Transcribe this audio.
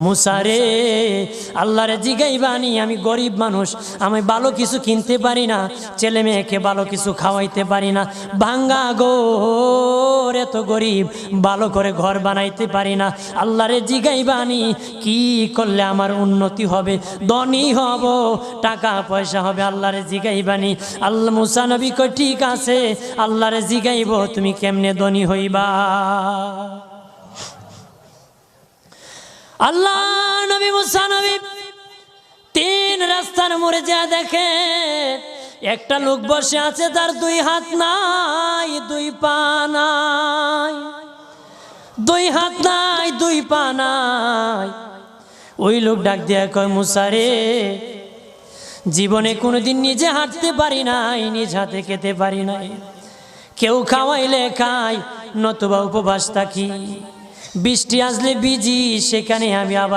মুসারে আল্লাহরে জিগাইবানি, আমি গরিব মানুষ, আমি ভালো কিছু কিনতে পারি না, ছেলে মেয়েকে ভালো কিছু খাওয়াইতে পারি না, ভাঙ্গা ঘর, এত গরিব, ভালো করে ঘর বানাইতে পারি না। আল্লাহরে জিগাইবানি কি করলে আমার উন্নতি হবে, ধনী হব, টাকা পয়সা হবে। আল্লাহরে জিগাইবানি। আল্লাহ মুসা নবী কই ঠিক আছে, আল্লাহরে জিগাইব তুমি কেমনে ধনী হইবা। আল্লাহ নবী মুসা নবী তিন রাস্তার মোড়ে যা দেখে একটা লোক বসে আছে, তার দুই হাত নাই, দুই পা নাই, দুই হাত নাই, দুই পা নাই। ওই লোক ডাক দিয়া কয়, মুসা রে, জীবনে কোনোদিন নিজে হাঁটতে পারি নাই, নিজ হাতে খেতে পারি নাই, কেউ খাওয়াইলে খাই, নতুবা উপবাস থাকি, বৃষ্টি আসলে ভিজি, সেখানে আমি আবার